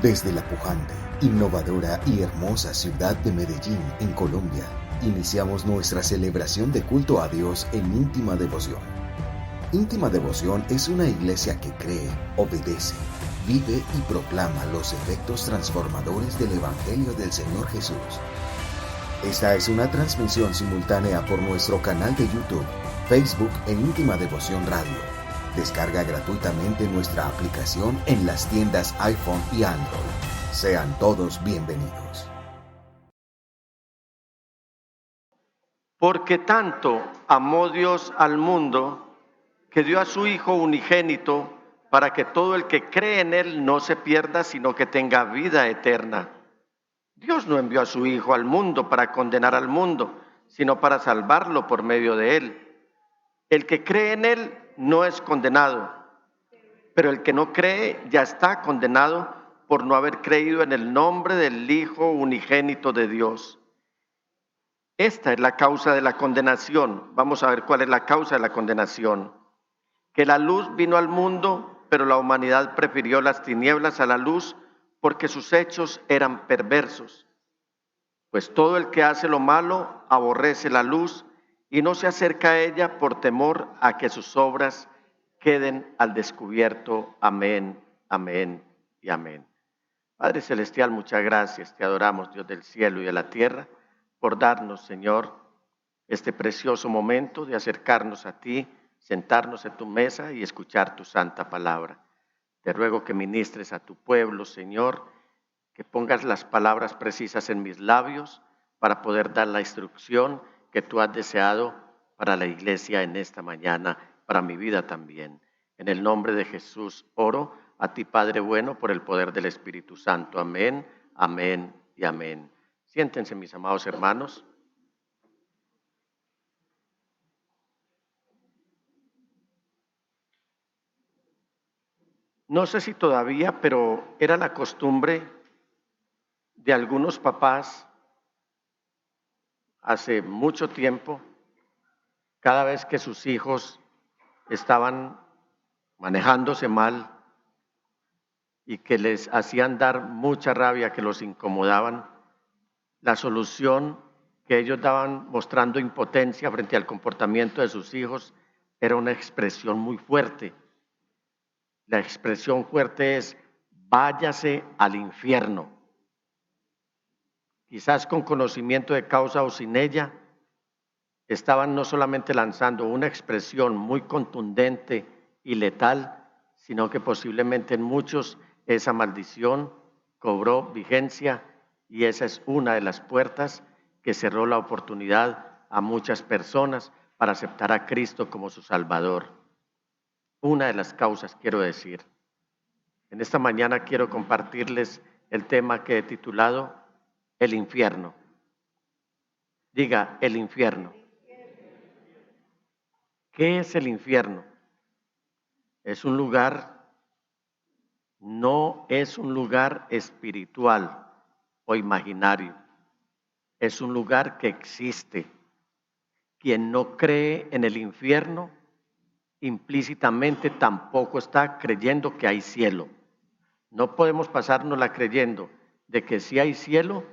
Desde la pujante, innovadora y hermosa ciudad de Medellín, en Colombia, iniciamos nuestra celebración de culto a Dios en íntima devoción. Íntima Devoción es una iglesia que cree, obedece, vive y proclama los efectos transformadores del Evangelio del Señor Jesús. Esta es una transmisión simultánea por nuestro canal de YouTube, Facebook e Íntima Devoción Radio. Descarga gratuitamente nuestra aplicación en las tiendas iPhone y Android. Sean todos bienvenidos. Porque tanto amó Dios al mundo, que dio a su Hijo unigénito, para que todo el que cree en Él no se pierda, sino que tenga vida eterna. Dios no envió a su Hijo al mundo para condenar al mundo, sino para salvarlo por medio de Él. El que cree en Él no es condenado, pero el que no cree ya está condenado por no haber creído en el nombre del Hijo unigénito de Dios. Esta es la causa de la condenación. Vamos a ver cuál es la causa de la condenación. Que la luz vino al mundo, pero la humanidad prefirió las tinieblas a la luz porque sus hechos eran perversos. Pues todo el que hace lo malo aborrece la luz y no se acerca a ella por temor a que sus obras queden al descubierto. Amén, amén y amén. Padre Celestial, muchas gracias. Te adoramos, Dios del cielo y de la tierra, por darnos, Señor, este precioso momento de acercarnos a ti, sentarnos en tu mesa y escuchar tu santa palabra. Te ruego que ministres a tu pueblo, Señor, que pongas las palabras precisas en mis labios para poder dar la instrucción que tú has deseado para la iglesia en esta mañana, para mi vida también. En el nombre de Jesús oro a ti, Padre bueno, por el poder del Espíritu Santo. Amén, amén y amén. Siéntense, mis amados hermanos. No sé si todavía, pero era la costumbre de algunos papás hace mucho tiempo, cada vez que sus hijos estaban manejándose mal y que les hacían dar mucha rabia, que los incomodaban, la solución que ellos daban mostrando impotencia frente al comportamiento de sus hijos era una expresión muy fuerte. La expresión fuerte es: váyase al infierno. Quizás con conocimiento de causa o sin ella, estaban no solamente lanzando una expresión muy contundente y letal, sino que posiblemente en muchos esa maldición cobró vigencia y esa es una de las puertas que cerró la oportunidad a muchas personas para aceptar a Cristo como su Salvador. Una de las causas, quiero decir. En esta mañana quiero compartirles el tema que he titulado El infierno. Diga, el infierno. ¿Qué es el infierno? Es un lugar, no es un lugar espiritual o imaginario. Es un lugar que existe. Quien no cree en el infierno, implícitamente tampoco está creyendo que hay cielo. No podemos pasárnosla creyendo de que sí hay cielo,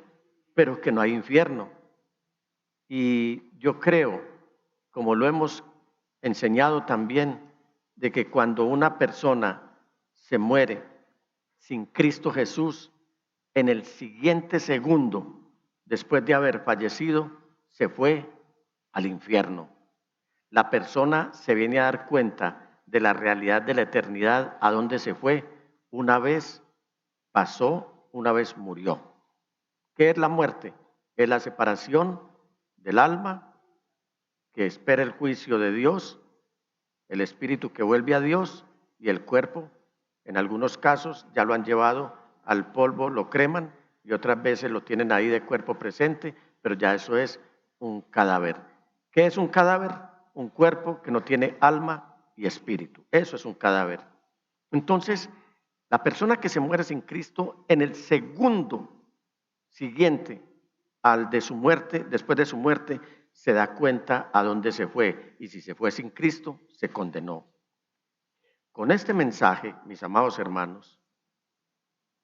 pero que no hay infierno. Y yo creo, como lo hemos enseñado también, de que cuando una persona se muere sin Cristo Jesús, en el siguiente segundo, después de haber fallecido, se fue al infierno. La persona se viene a dar cuenta de la realidad de la eternidad, a dónde se fue, una vez pasó, una vez murió. ¿Qué es la muerte? Es la separación del alma que espera el juicio de Dios, el espíritu que vuelve a Dios y el cuerpo. En algunos casos ya lo han llevado al polvo, lo creman y otras veces lo tienen ahí de cuerpo presente, pero ya eso es un cadáver. ¿Qué es un cadáver? Un cuerpo que no tiene alma y espíritu. Eso es un cadáver. Entonces, la persona que se muere sin Cristo, en el segundo siguiente al de su muerte, después de su muerte, se da cuenta a dónde se fue, y si se fue sin Cristo, se condenó. Con este mensaje, mis amados hermanos,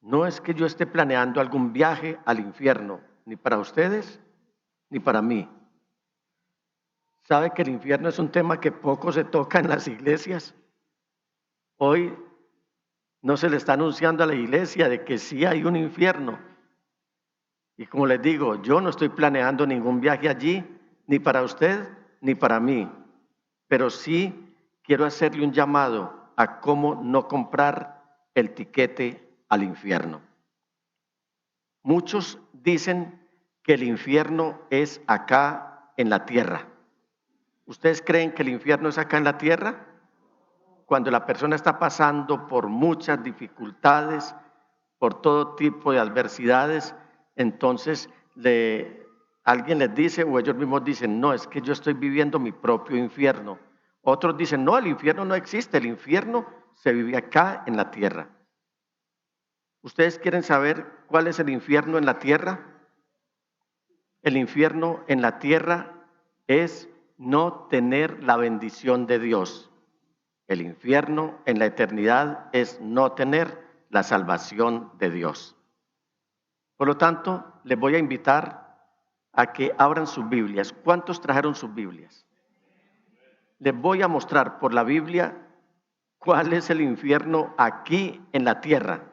No es que yo esté planeando algún viaje al infierno, ni para ustedes, ni para mí. ¿Sabe que el infierno es un tema que poco se toca en las iglesias? Hoy no se le está anunciando a la iglesia de que sí hay un infierno. Y como les digo, yo no estoy planeando ningún viaje allí, ni para usted, ni para mí. Pero sí quiero hacerle un llamado a cómo no comprar el tiquete al infierno. Muchos dicen que el infierno es acá en la tierra. ¿Ustedes creen que el infierno es acá en la tierra? Cuando la persona está pasando por muchas dificultades, por todo tipo de adversidades, entonces alguien les dice o ellos mismos dicen, no, es que yo estoy viviendo mi propio infierno. Otros dicen, no, el infierno no existe, el infierno se vive acá en la tierra. ¿Ustedes quieren saber cuál es el infierno en la tierra? El infierno en la tierra es no tener la bendición de Dios. El infierno en la eternidad es no tener la salvación de Dios. Por lo tanto, les voy a invitar a que abran sus Biblias. ¿Cuántos trajeron sus Biblias? Les voy a mostrar por la Biblia cuál es el infierno aquí en la tierra.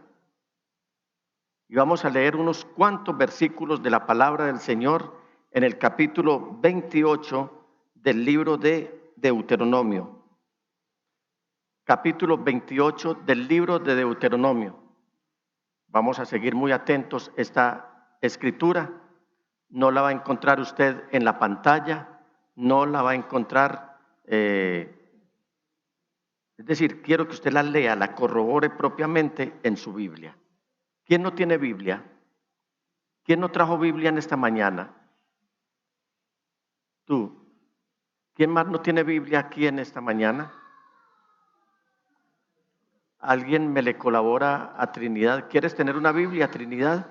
Y vamos a leer unos cuantos versículos de la palabra del Señor en el capítulo 28 del libro de Deuteronomio. Capítulo 28 del libro de Deuteronomio. Vamos a seguir muy atentos esta escritura. No la va a encontrar usted en la pantalla, no la va a encontrar, es decir, quiero que usted la lea, la corrobore propiamente en su Biblia. ¿Quién no tiene Biblia? ¿Quién no trajo Biblia en esta mañana? Tú. ¿Quién más no tiene Biblia aquí en esta mañana? ¿Alguien me le colabora a Trinidad? ¿Quieres tener una Biblia, Trinidad?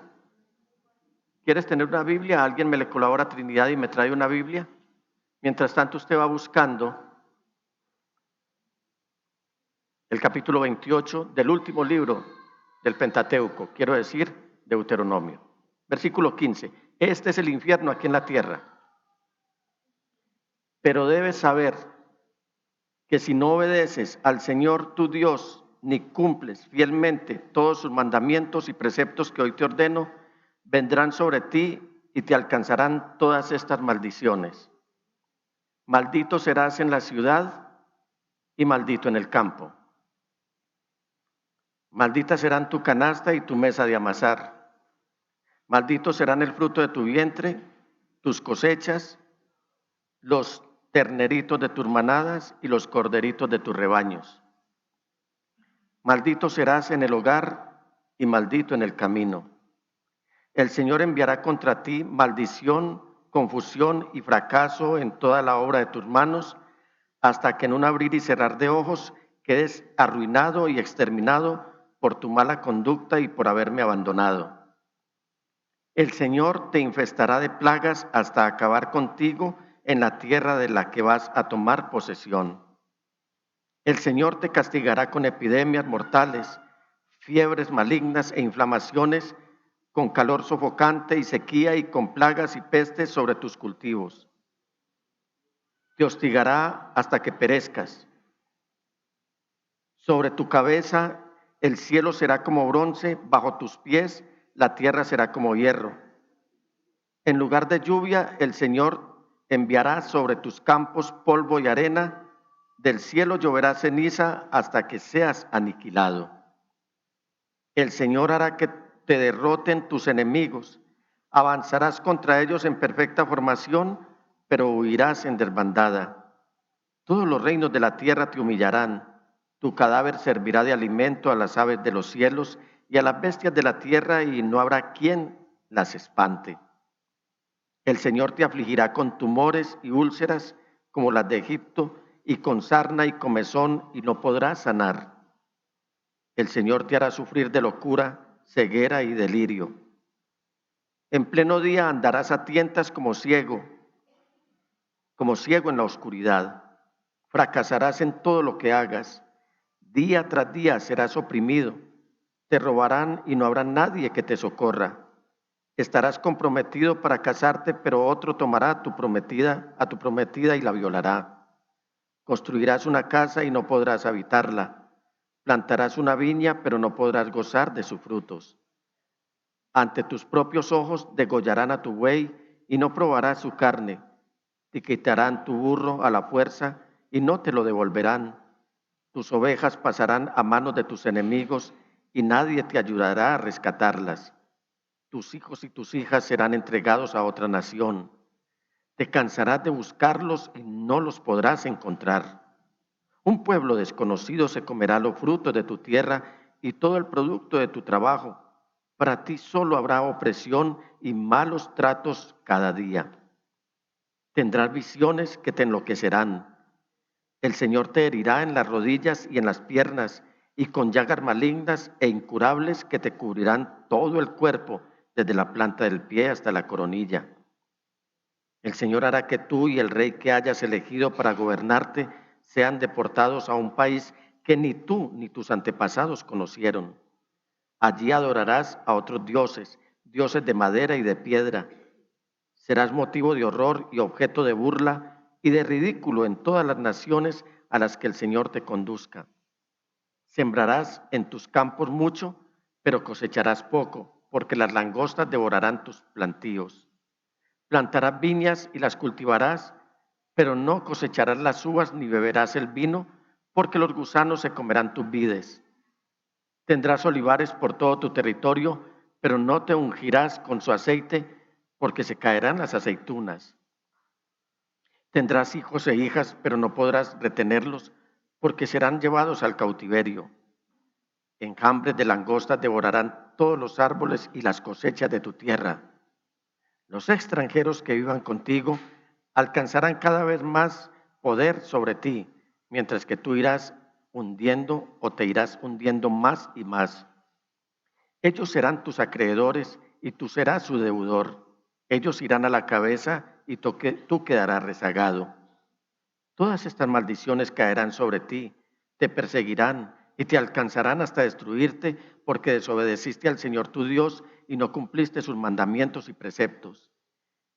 ¿Quieres tener una Biblia? ¿Alguien me le colabora a Trinidad y me trae una Biblia? Mientras tanto usted va buscando el capítulo 28 del último libro del Pentateuco, quiero decir, Deuteronomio. Versículo 15. Este es el infierno aquí en la tierra. Pero debes saber que si no obedeces al Señor tu Dios, ni cumples fielmente todos sus mandamientos y preceptos que hoy te ordeno, vendrán sobre ti y te alcanzarán todas estas maldiciones. Maldito serás en la ciudad y maldito en el campo. Maldita serán tu canasta y tu mesa de amasar. Maldito serán el fruto de tu vientre, tus cosechas, los terneritos de tus manadas y los corderitos de tus rebaños. Maldito serás en el hogar y maldito en el camino. El Señor enviará contra ti maldición, confusión y fracaso en toda la obra de tus manos, hasta que en un abrir y cerrar de ojos quedes arruinado y exterminado por tu mala conducta y por haberme abandonado. El Señor te infestará de plagas hasta acabar contigo en la tierra de la que vas a tomar posesión. El Señor te castigará con epidemias mortales, fiebres malignas e inflamaciones, con calor sofocante y sequía y con plagas y pestes sobre tus cultivos. Te hostigará hasta que perezcas. Sobre tu cabeza el cielo será como bronce, bajo tus pies la tierra será como hierro. En lugar de lluvia, el Señor enviará sobre tus campos polvo y arena, del cielo lloverá ceniza hasta que seas aniquilado. El Señor hará que te derroten tus enemigos, avanzarás contra ellos en perfecta formación, pero huirás en desbandada. Todos los reinos de la tierra te humillarán. Tu cadáver servirá de alimento a las aves de los cielos y a las bestias de la tierra, y no habrá quien las espante. El Señor te afligirá con tumores y úlceras como las de Egipto, y con sarna y comezón, y no podrás sanar. El Señor te hará sufrir de locura, ceguera y delirio. En pleno día andarás a tientas como ciego en la oscuridad. Fracasarás en todo lo que hagas. Día tras día serás oprimido. Te robarán y no habrá nadie que te socorra. Estarás comprometido para casarte, pero otro tomará a tu prometida y la violará. Construirás una casa y no podrás habitarla. Plantarás una viña, pero no podrás gozar de sus frutos. Ante tus propios ojos degollarán a tu buey y no probarás su carne. Te quitarán tu burro a la fuerza y no te lo devolverán. Tus ovejas pasarán a manos de tus enemigos y nadie te ayudará a rescatarlas. Tus hijos y tus hijas serán entregados a otra nación. Te cansarás de buscarlos y no los podrás encontrar. Un pueblo desconocido se comerá los frutos de tu tierra y todo el producto de tu trabajo. Para ti solo habrá opresión y malos tratos cada día. Tendrás visiones que te enloquecerán. El Señor te herirá en las rodillas y en las piernas, y con llagas malignas e incurables que te cubrirán todo el cuerpo, desde la planta del pie hasta la coronilla. El Señor hará que tú y el rey que hayas elegido para gobernarte sean deportados a un país que ni tú ni tus antepasados conocieron. Allí adorarás a otros dioses, dioses de madera y de piedra. Serás motivo de horror y objeto de burla y de ridículo en todas las naciones a las que el Señor te conduzca. Sembrarás en tus campos mucho, pero cosecharás poco, porque las langostas devorarán tus plantíos. Plantarás viñas y las cultivarás, pero no cosecharás las uvas ni beberás el vino, porque los gusanos se comerán tus vides. Tendrás olivares por todo tu territorio, pero no te ungirás con su aceite, porque se caerán las aceitunas. Tendrás hijos e hijas, pero no podrás retenerlos, porque serán llevados al cautiverio. Enjambres de langostas devorarán todos los árboles y las cosechas de tu tierra. Los extranjeros que vivan contigo alcanzarán cada vez más poder sobre ti, mientras que tú irás hundiendo o te irás hundiendo más y más. Ellos serán tus acreedores y tú serás su deudor. Ellos irán a la cabeza y tú quedarás rezagado. Todas estas maldiciones caerán sobre ti, te perseguirán y te alcanzarán hasta destruirte, porque desobedeciste al Señor tu Dios y no cumpliste sus mandamientos y preceptos.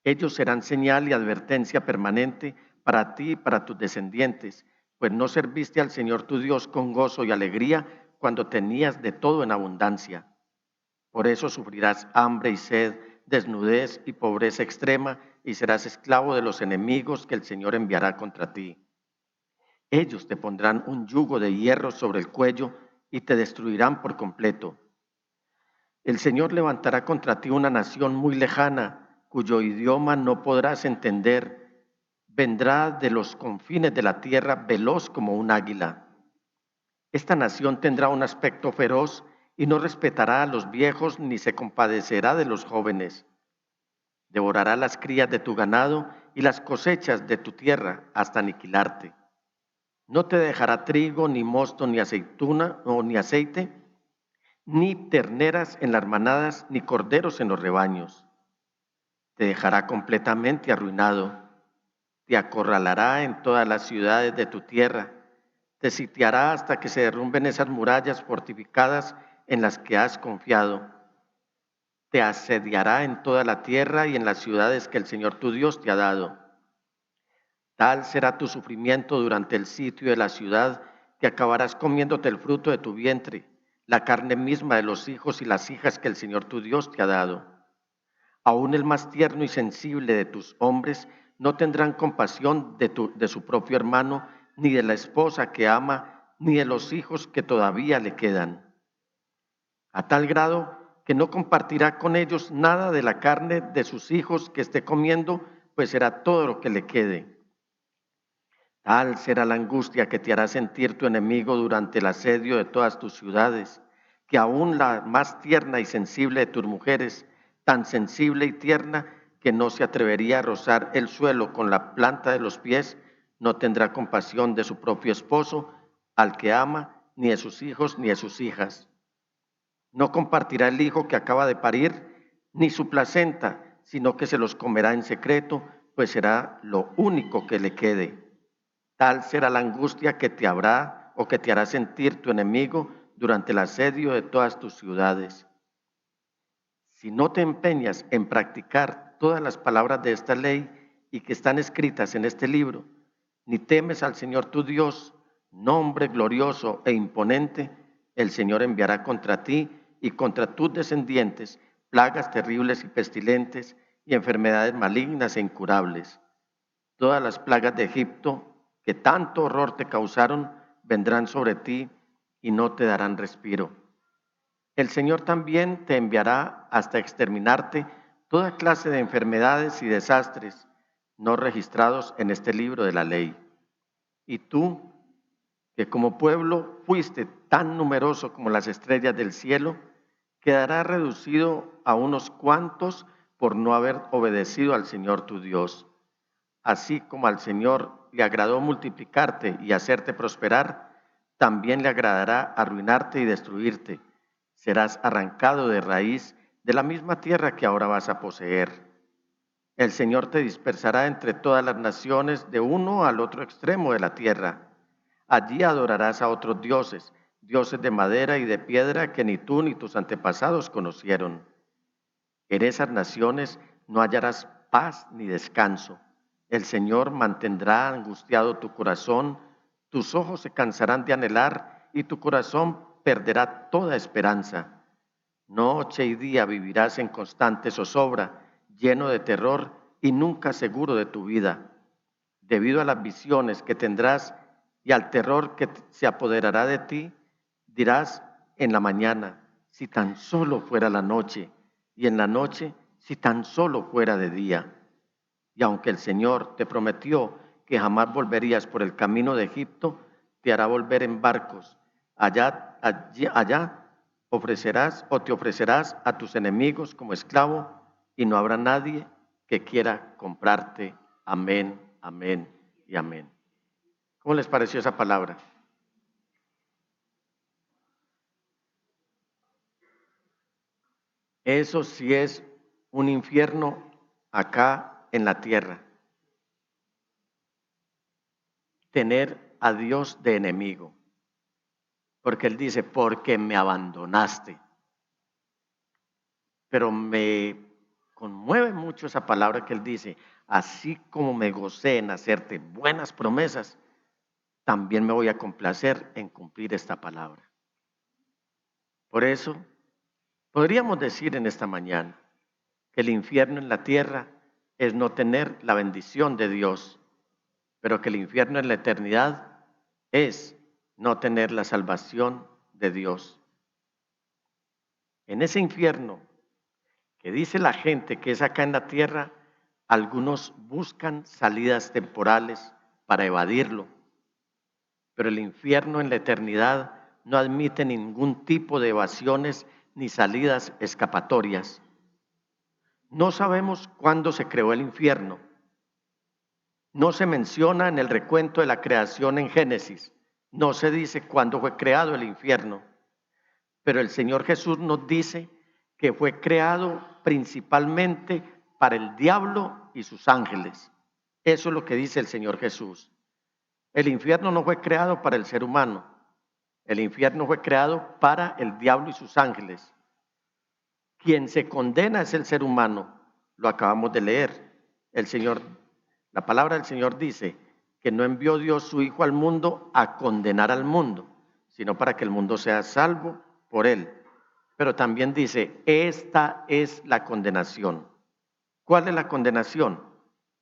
Ellos serán señal y advertencia permanente para ti y para tus descendientes, pues no serviste al Señor tu Dios con gozo y alegría cuando tenías de todo en abundancia. Por eso sufrirás hambre y sed, desnudez y pobreza extrema, y serás esclavo de los enemigos que el Señor enviará contra ti. Ellos te pondrán un yugo de hierro sobre el cuello y te destruirán por completo. El Señor levantará contra ti una nación muy lejana, cuyo idioma no podrás entender. Vendrá de los confines de la tierra veloz como un águila. Esta nación tendrá un aspecto feroz y no respetará a los viejos ni se compadecerá de los jóvenes. Devorará las crías de tu ganado y las cosechas de tu tierra hasta aniquilarte. No te dejará trigo, ni mosto, ni aceituna o ni aceite, ni terneras en las manadas, ni corderos en los rebaños. Te dejará completamente arruinado. Te acorralará en todas las ciudades de tu tierra. Te sitiará hasta que se derrumben esas murallas fortificadas en las que has confiado. Te asediará en toda la tierra y en las ciudades que el Señor tu Dios te ha dado. Tal será tu sufrimiento durante el sitio de la ciudad, que acabarás comiéndote el fruto de tu vientre, la carne misma de los hijos y las hijas que el Señor tu Dios te ha dado. Aún el más tierno y sensible de tus hombres no tendrán compasión de su propio hermano, ni de la esposa que ama, ni de los hijos que todavía le quedan. A tal grado que no compartirá con ellos nada de la carne de sus hijos que esté comiendo, pues será todo lo que le quede. Tal será la angustia que te hará sentir tu enemigo durante el asedio de todas tus ciudades, que aún la más tierna y sensible de tus mujeres, tan sensible y tierna que no se atrevería a rozar el suelo con la planta de los pies, no tendrá compasión de su propio esposo, al que ama, ni de sus hijos ni de sus hijas. No compartirá el hijo que acaba de parir, ni su placenta, sino que se los comerá en secreto, pues será lo único que le quede. Tal será la angustia que te habrá o que te hará sentir tu enemigo durante el asedio de todas tus ciudades. Si no te empeñas en practicar todas las palabras de esta ley y que están escritas en este libro, ni temes al Señor tu Dios, nombre glorioso e imponente, el Señor enviará contra ti y contra tus descendientes plagas terribles y pestilentes y enfermedades malignas e incurables. Todas las plagas de Egipto que tanto horror te causaron vendrán sobre ti y no te darán respiro. El Señor también te enviará hasta exterminarte toda clase de enfermedades y desastres no registrados en este libro de la ley. Y tú, que como pueblo fuiste tan numeroso como las estrellas del cielo, quedarás reducido a unos cuantos por no haber obedecido al Señor tu Dios. Así como al Señor le agradó multiplicarte y hacerte prosperar, también le agradará arruinarte y destruirte. Serás arrancado de raíz de la misma tierra que ahora vas a poseer. El Señor te dispersará entre todas las naciones de uno al otro extremo de la tierra. Allí adorarás a otros dioses, dioses de madera y de piedra que ni tú ni tus antepasados conocieron. En esas naciones no hallarás paz ni descanso. El Señor mantendrá angustiado tu corazón, tus ojos se cansarán de anhelar y tu corazón perderá toda esperanza. Noche y día vivirás en constante zozobra, lleno de terror y nunca seguro de tu vida. Debido a las visiones que tendrás y al terror que se apoderará de ti, dirás en la mañana, si tan solo fuera la noche, y en la noche, si tan solo fuera de día. Y aunque el Señor te prometió que jamás volverías por el camino de Egipto, te hará volver en barcos. Allá ofrecerás o te ofrecerás a tus enemigos como esclavo y no habrá nadie que quiera comprarte. Amén, amén y amén. ¿Cómo les pareció esa palabra? Eso sí es un infierno acá en la tierra. Tener a Dios de enemigo. Porque Él dice, porque me abandonaste. Pero me conmueve mucho esa palabra que Él dice, así como me gocé en hacerte buenas promesas, también me voy a complacer en cumplir esta palabra. Por eso, podríamos decir en esta mañana que el infierno en la tierra es no tener la bendición de Dios, pero que el infierno en la eternidad es no tener la salvación de Dios. En ese infierno que dice la gente que es acá en la tierra, algunos buscan salidas temporales para evadirlo, pero el infierno en la eternidad no admite ningún tipo de evasiones ni salidas escapatorias. No sabemos cuándo se creó el infierno. No se menciona en el recuento de la creación en Génesis. No se dice cuándo fue creado el infierno. Pero el Señor Jesús nos dice que fue creado principalmente para el diablo y sus ángeles. Eso es lo que dice el Señor Jesús. El infierno no fue creado para el ser humano. El infierno fue creado para el diablo y sus ángeles. Quien se condena es el ser humano. Lo acabamos de leer. La palabra del Señor dice que no envió Dios su Hijo al mundo a condenar al mundo, sino para que el mundo sea salvo por él. Pero también dice, esta es la condenación. ¿Cuál es la condenación?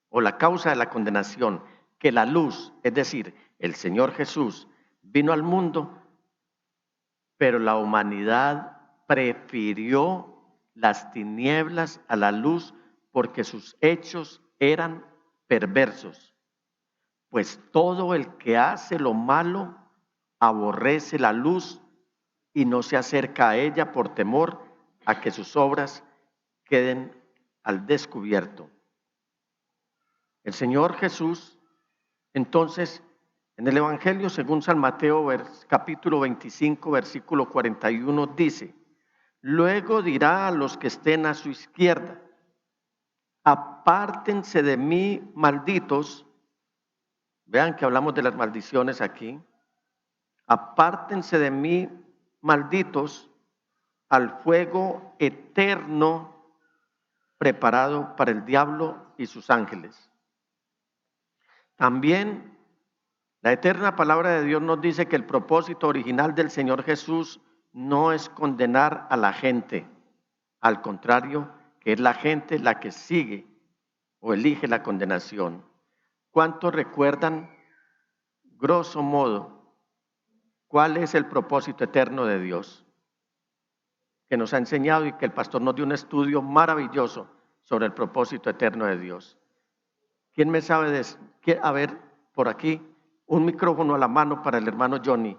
O la causa de la condenación, que la luz, es decir, el Señor Jesús, vino al mundo, pero la humanidad prefirió las tinieblas a la luz porque sus hechos eran perversos. Pues todo el que hace lo malo aborrece la luz y no se acerca a ella por temor a que sus obras queden al descubierto. El Señor Jesús, entonces, en el Evangelio según San Mateo, capítulo 25, versículo 41, dice, luego dirá a los que estén a su izquierda, apártense de mí, malditos. Vean que hablamos de las maldiciones aquí. Apártense de mí, malditos al fuego eterno preparado para el diablo y sus ángeles. También la eterna palabra de Dios nos dice que el propósito original del Señor Jesús no es condenar a la gente, al contrario, que es la gente la que sigue o elige la condenación. ¿Cuántos recuerdan, grosso modo, cuál es el propósito eterno de Dios? Que nos ha enseñado y que el pastor nos dio un estudio maravilloso sobre el propósito eterno de Dios. ¿Quién me sabe de eso? A ver, por aquí, un micrófono a la mano para el hermano Johnny.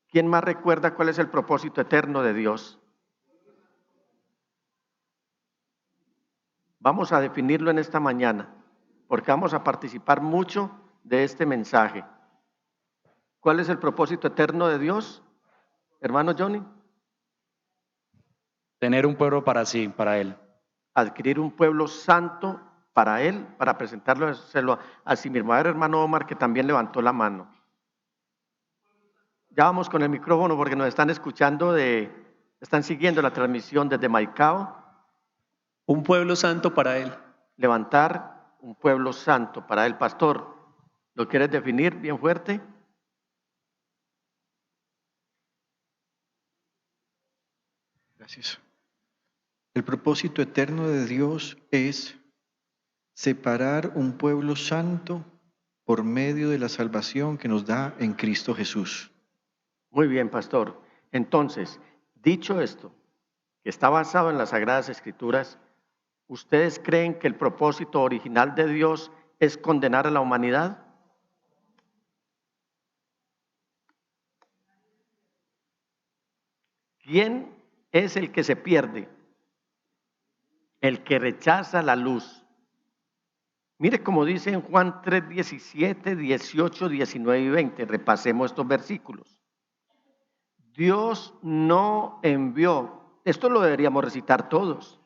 ¿Quién más recuerda cuál es el propósito eterno de Dios? Vamos a definirlo en esta mañana, porque vamos a participar mucho de este mensaje. ¿Cuál es el propósito eterno de Dios, hermano Johnny? Tener un pueblo para sí, para Él. Adquirir un pueblo santo para Él, para presentarlo a sí mismo. A ver, hermano Omar, que también levantó la mano. Ya vamos con el micrófono porque nos están escuchando, están siguiendo la transmisión desde Maicao. Un pueblo santo para Él. Levantar un pueblo santo para Él. Pastor, ¿lo quieres definir bien fuerte? Gracias. El propósito eterno de Dios es separar un pueblo santo por medio de la salvación que nos da en Cristo Jesús. Muy bien, pastor. Entonces, dicho esto, que está basado en las Sagradas Escrituras, ¿ustedes creen que el propósito original de Dios es condenar a la humanidad? ¿Quién es el que se pierde? El que rechaza la luz. Mire como dice en Juan 3, 17, 18, 19 y 20. Repasemos estos versículos. Dios no envió, esto lo deberíamos recitar todos.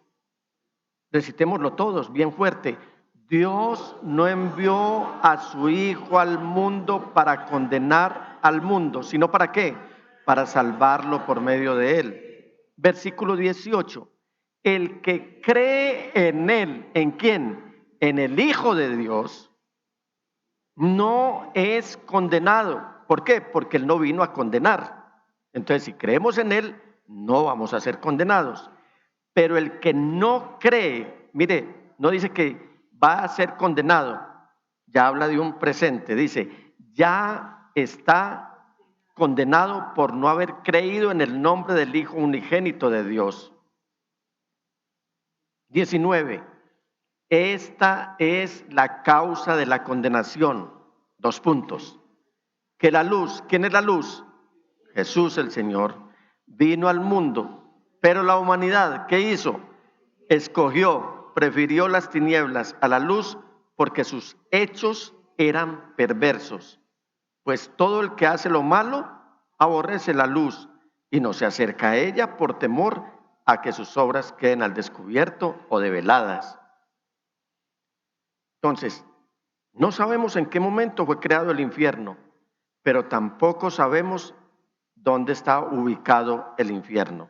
Recitémoslo todos, bien fuerte. Dios no envió a su Hijo al mundo para condenar al mundo, sino ¿para qué? Para salvarlo por medio de Él. Versículo 18. El que cree en Él, ¿en quién? En el Hijo de Dios, no es condenado. ¿Por qué? Porque Él no vino a condenar. Entonces, si creemos en Él, no vamos a ser condenados. Pero el que no cree, mire, no dice que va a ser condenado, ya habla de un presente, dice, ya está condenado por no haber creído en el nombre del Hijo unigénito de Dios. 19. Esta es la causa de la condenación. 2 puntos. Que la luz, ¿quién es la luz? Jesús el Señor, vino al mundo. Pero la humanidad, ¿qué hizo? Escogió, prefirió las tinieblas a la luz porque sus hechos eran perversos. Pues todo el que hace lo malo aborrece la luz y no se acerca a ella por temor a que sus obras queden al descubierto o develadas. Entonces, no sabemos en qué momento fue creado el infierno, pero tampoco sabemos dónde está ubicado el infierno.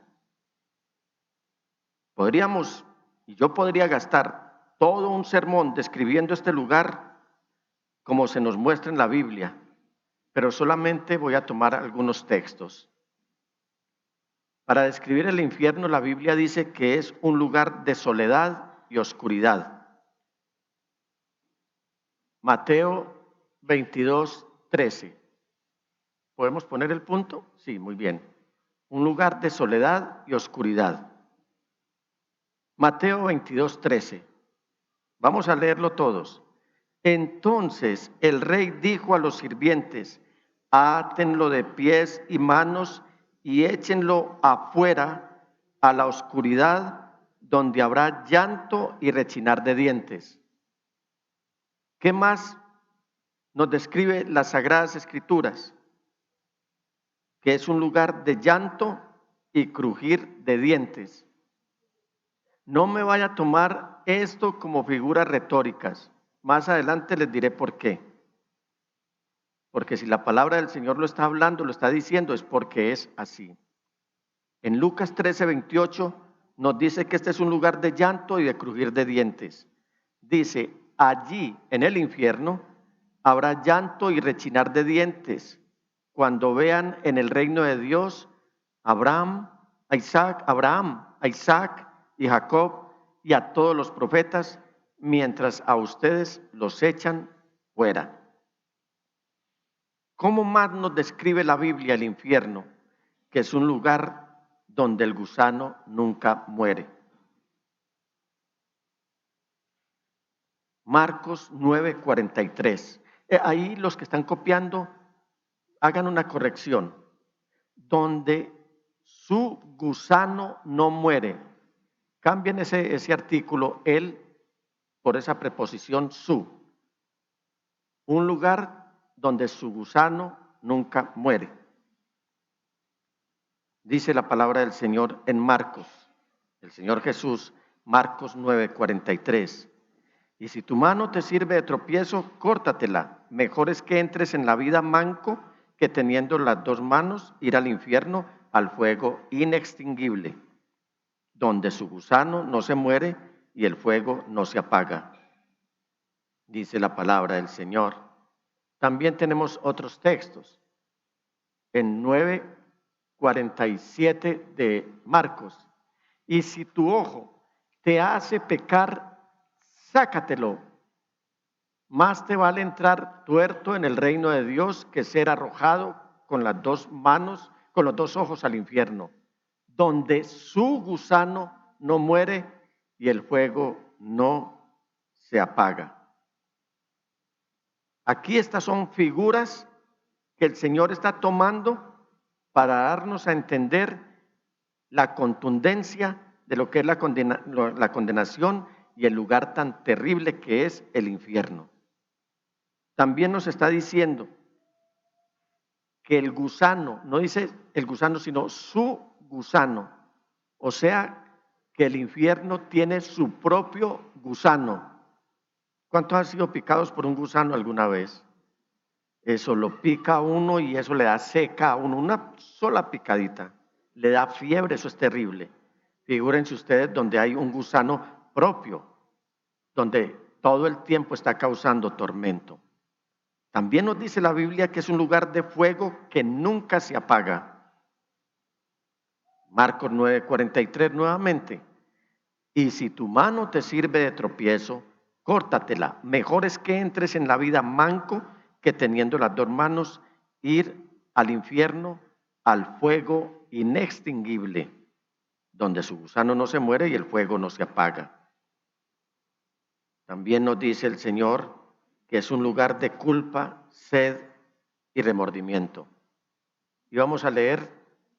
Podríamos, y yo podría gastar todo un sermón describiendo este lugar como se nos muestra en la Biblia, pero solamente voy a tomar algunos textos. Para describir el infierno, la Biblia dice que es un lugar de soledad y oscuridad. Mateo 22, 13. ¿Podemos poner el punto? Sí, muy bien. Un lugar de soledad y oscuridad. Mateo 22, 13. Vamos a leerlo todos. Entonces el rey dijo a los sirvientes, átenlo de pies y manos y échenlo afuera a la oscuridad donde habrá llanto y rechinar de dientes. ¿Qué más nos describe las Sagradas Escrituras? Que es un lugar de llanto y crujir de dientes. No me vaya a tomar esto como figuras retóricas. Más adelante les diré por qué. Porque si la palabra del Señor lo está hablando, lo está diciendo, es porque es así. En Lucas 13:28 nos dice que este es un lugar de llanto y de crujir de dientes. Dice, allí en el infierno habrá llanto y rechinar de dientes cuando vean en el reino de Dios Abraham, a Isaac y Jacob y a todos los profetas, mientras a ustedes los echan fuera. ¿Cómo más nos describe la Biblia el infierno? Que es un lugar donde el gusano nunca muere. Marcos 9:43. Ahí los que están copiando, hagan una corrección. Donde su gusano no muere. Cambien ese artículo, él, por esa preposición su. Un lugar donde su gusano nunca muere. Dice la palabra del Señor en Marcos, el Señor Jesús, Marcos 9:43. Y si tu mano te sirve de tropiezo, córtatela. Mejor es que entres en la vida manco que teniendo las dos manos ir al infierno, al fuego inextinguible, donde su gusano no se muere y el fuego no se apaga. Dice la palabra del Señor. También tenemos otros textos. En 9:47 de Marcos. Y si tu ojo te hace pecar, sácatelo. Más te vale entrar tuerto en el reino de Dios que ser arrojado con las dos manos, con los dos ojos al infierno, donde su gusano no muere y el fuego no se apaga. Aquí estas son figuras que el Señor está tomando para darnos a entender la contundencia de lo que es la condenación y el lugar tan terrible que es el infierno. También nos está diciendo que el gusano, no dice el gusano, sino su gusano, o sea, que el infierno tiene su propio gusano. ¿Cuántos han sido picados por un gusano alguna vez? Eso lo pica a uno y eso le da seca a uno, una sola picadita, le da fiebre, eso es terrible. Figúrense ustedes donde hay un gusano propio, donde todo el tiempo está causando tormento. También nos dice la Biblia que es un lugar de fuego que nunca se apaga. Marcos 9:43 nuevamente. Y si tu mano te sirve de tropiezo, córtatela. Mejor es que entres en la vida manco que teniendo las dos manos ir al infierno, al fuego inextinguible, donde su gusano no se muere y el fuego no se apaga. También nos dice el Señor que es un lugar de culpa, sed y remordimiento. Y vamos a leer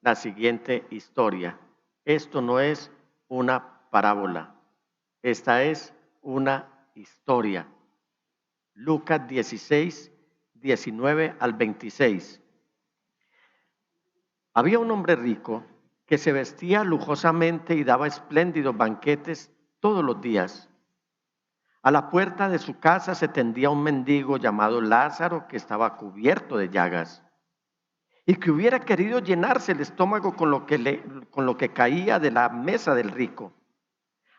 la siguiente historia. Esto no es una parábola, esta es una historia. Lucas 16:19-26. Había un hombre rico que se vestía lujosamente y daba espléndidos banquetes todos los días. A la puerta de su casa se tendía un mendigo llamado Lázaro que estaba cubierto de llagas y que hubiera querido llenarse el estómago con lo que caía de la mesa del rico.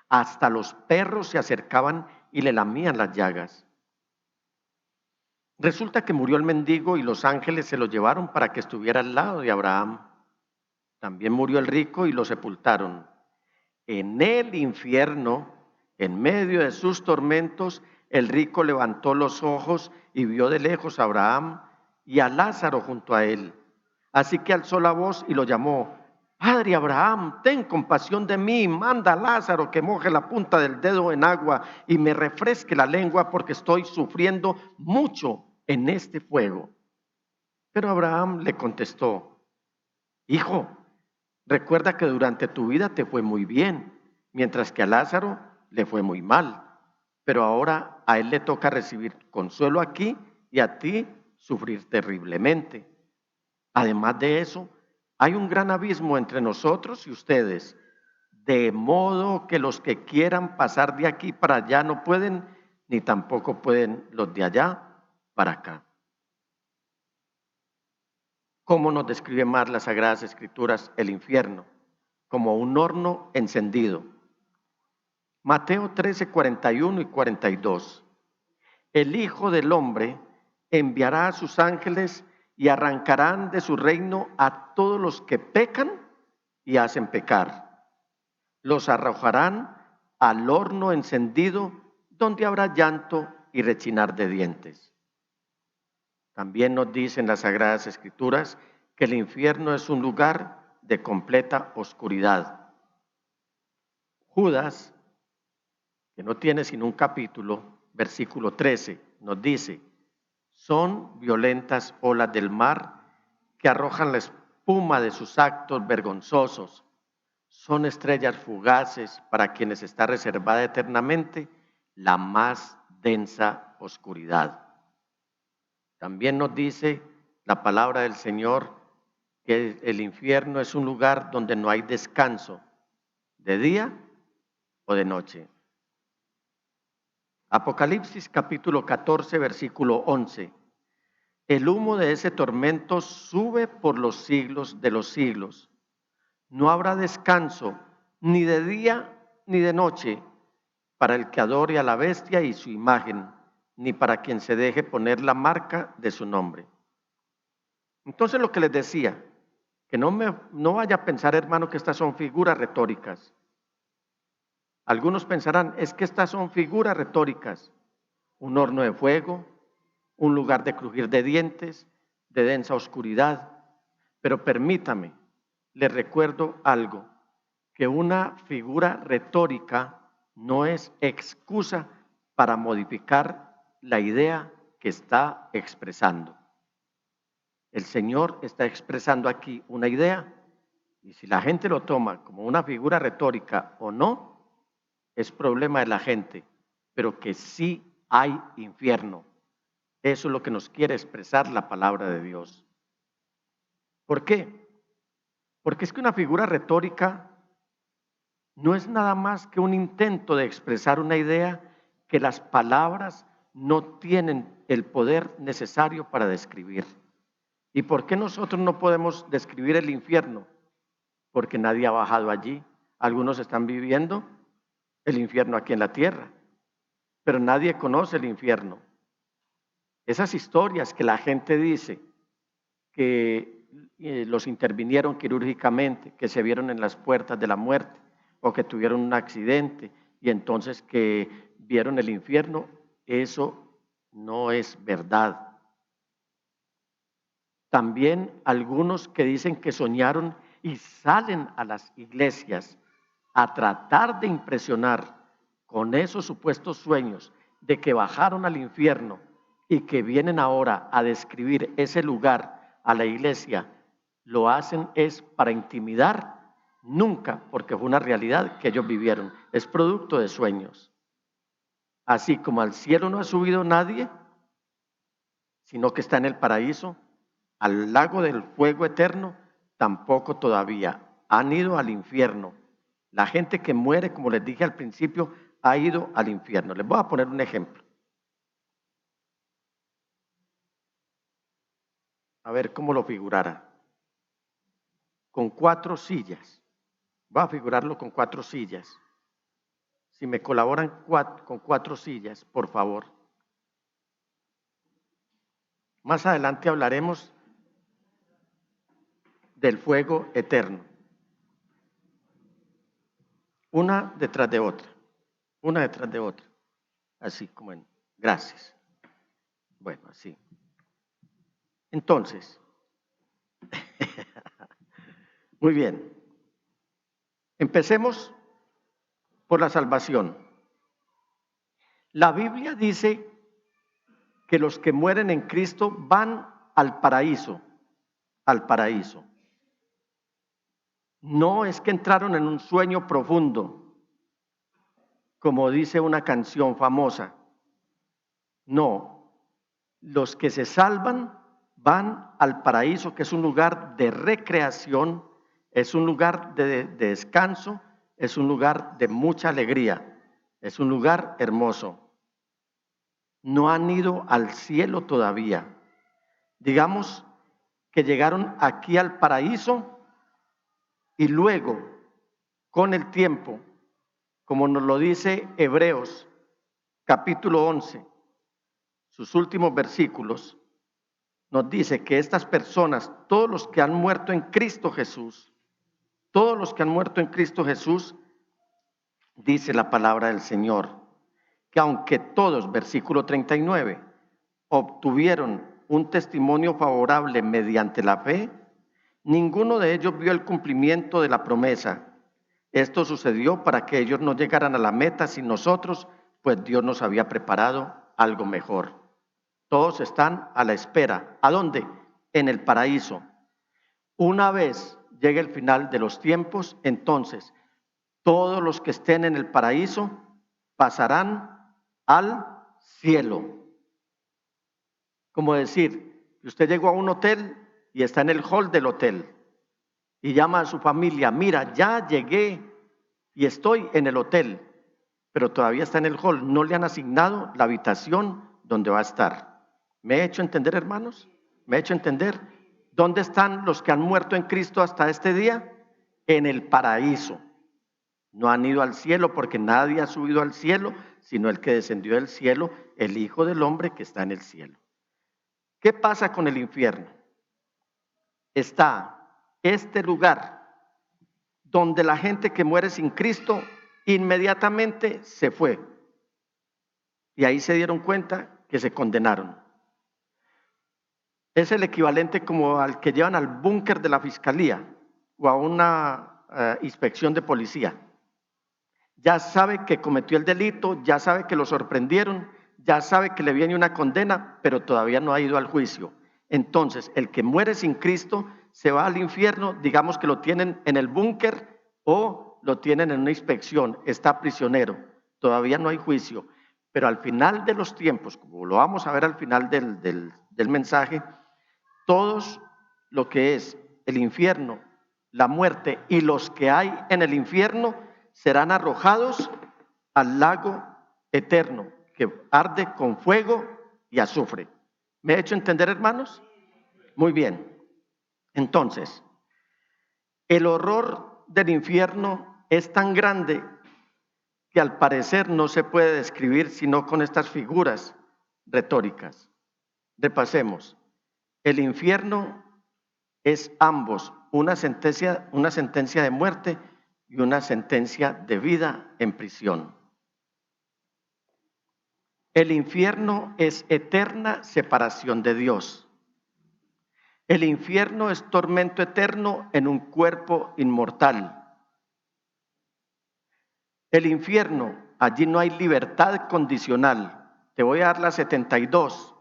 Hasta los perros se acercaban y le lamían las llagas. Resulta que murió el mendigo y los ángeles se lo llevaron para que estuviera al lado de Abraham. También murió el rico y lo sepultaron. En el infierno, en medio de sus tormentos, el rico levantó los ojos y vio de lejos a Abraham y a Lázaro junto a él. Así que alzó la voz y lo llamó: Padre Abraham, ten compasión de mí, manda a Lázaro que moje la punta del dedo en agua y me refresque la lengua porque estoy sufriendo mucho en este fuego. Pero Abraham le contestó: Hijo, recuerda que durante tu vida te fue muy bien, mientras que a Lázaro le fue muy mal. Pero ahora a él le toca recibir consuelo aquí y a ti sufrir terriblemente. Además de eso, hay un gran abismo entre nosotros y ustedes, de modo que los que quieran pasar de aquí para allá no pueden, ni tampoco pueden los de allá para acá. ¿Cómo nos describe más las Sagradas Escrituras el infierno? Como un horno encendido. Mateo 13, 41 y 42. El Hijo del Hombre enviará a sus ángeles y arrancarán de su reino a todos los que pecan y hacen pecar. Los arrojarán al horno encendido, donde habrá llanto y rechinar de dientes. También nos dicen las Sagradas Escrituras que el infierno es un lugar de completa oscuridad. Judas, que no tiene sino un capítulo, versículo 13, nos dice: son violentas olas del mar que arrojan la espuma de sus actos vergonzosos. Son estrellas fugaces para quienes está reservada eternamente la más densa oscuridad. También nos dice la palabra del Señor que el infierno es un lugar donde no hay descanso, de día o de noche. Apocalipsis capítulo 14, versículo 11. El humo de ese tormento sube por los siglos de los siglos. No habrá descanso ni de día ni de noche para el que adore a la bestia y su imagen, ni para quien se deje poner la marca de su nombre. Entonces, lo que les decía, que no vaya a pensar, hermano, que estas son figuras retóricas. Algunos pensarán, es que estas son figuras retóricas. Un horno de fuego, un lugar de crujir de dientes, de densa oscuridad. Pero permítame, les recuerdo algo, que una figura retórica no es excusa para modificar la idea que está expresando. El Señor está expresando aquí una idea, y si la gente lo toma como una figura retórica o no, es problema de la gente, pero que sí hay infierno. Eso es lo que nos quiere expresar la palabra de Dios. ¿Por qué? Porque es que una figura retórica no es nada más que un intento de expresar una idea que las palabras no tienen el poder necesario para describir. ¿Y por qué nosotros no podemos describir el infierno? Porque nadie ha bajado allí. Algunos están viviendo el infierno aquí en la tierra, pero nadie conoce el infierno. Esas historias que la gente dice que los intervinieron quirúrgicamente, que se vieron en las puertas de la muerte, o que tuvieron un accidente y entonces que vieron el infierno, eso no es verdad. También algunos que dicen que soñaron y salen a las iglesias a tratar de impresionar con esos supuestos sueños de que bajaron al infierno y que vienen ahora a describir ese lugar a la iglesia, lo hacen es para intimidar. Nunca, porque fue una realidad que ellos vivieron, es producto de sueños. Así como al cielo no ha subido nadie, sino que está en el paraíso, al lago del fuego eterno, tampoco todavía han ido al infierno. La gente que muere, como les dije al principio, ha ido al infierno. Les voy a poner un ejemplo. A ver cómo lo figurara. Con 4 sillas. Voy a figurarlo con 4 sillas. Si me colaboran con 4 sillas, por favor. Más adelante hablaremos del fuego eterno. Una detrás de otra. Una detrás de otra. Así como en. Gracias. Bueno, así. Entonces. Muy bien. Empecemos por la salvación. La Biblia dice que los que mueren en Cristo van al paraíso, al paraíso. No es que entraron en un sueño profundo, como dice una canción famosa. No, los que se salvan van al paraíso, que es un lugar de recreación, es un lugar de descanso, es un lugar de mucha alegría, es un lugar hermoso. No han ido al cielo todavía. Digamos que llegaron aquí al paraíso y luego, con el tiempo, como nos lo dice Hebreos capítulo 11, sus últimos versículos, nos dice que estas personas, todos los que han muerto en Cristo Jesús, todos los que han muerto en Cristo Jesús, dice la palabra del Señor, que aunque todos, versículo 39, obtuvieron un testimonio favorable mediante la fe, ninguno de ellos vio el cumplimiento de la promesa. Esto sucedió para que ellos no llegaran a la meta sin nosotros, pues Dios nos había preparado algo mejor. Todos están a la espera. ¿A dónde? En el paraíso. Una vez llegue el final de los tiempos, entonces todos los que estén en el paraíso pasarán al cielo. Como decir, usted llegó a un hotel y está en el hall del hotel y llama a su familia, mira, ya llegué y estoy en el hotel, pero todavía está en el hall, no le han asignado la habitación donde va a estar. ¿Me he hecho entender, hermanos? ¿Me he hecho entender? ¿Dónde están los que han muerto en Cristo hasta este día? En el paraíso. No han ido al cielo porque nadie ha subido al cielo, sino el que descendió del cielo, el Hijo del Hombre que está en el cielo. ¿Qué pasa con el infierno? Está este lugar donde la gente que muere sin Cristo inmediatamente se fue. Y ahí se dieron cuenta que se condenaron. Es el equivalente como al que llevan al búnker de la fiscalía o a una inspección de policía. Ya sabe que cometió el delito, ya sabe que lo sorprendieron, ya sabe que le viene una condena, pero todavía no ha ido al juicio. Entonces, el que muere sin Cristo se va al infierno, digamos que lo tienen en el búnker o lo tienen en una inspección, está prisionero, todavía no hay juicio. Pero al final de los tiempos, como lo vamos a ver al final del mensaje, todos lo que es el infierno, la muerte y los que hay en el infierno serán arrojados al lago eterno que arde con fuego y azufre. ¿Me he hecho entender, hermanos? Muy bien. Entonces, el horror del infierno es tan grande que al parecer no se puede describir sino con estas figuras retóricas. Repasemos. El infierno es ambos una sentencia de muerte y una sentencia de vida en prisión. El infierno es eterna separación de Dios. El infierno es tormento eterno en un cuerpo inmortal. El infierno, allí no hay libertad condicional. Te voy a dar la 72.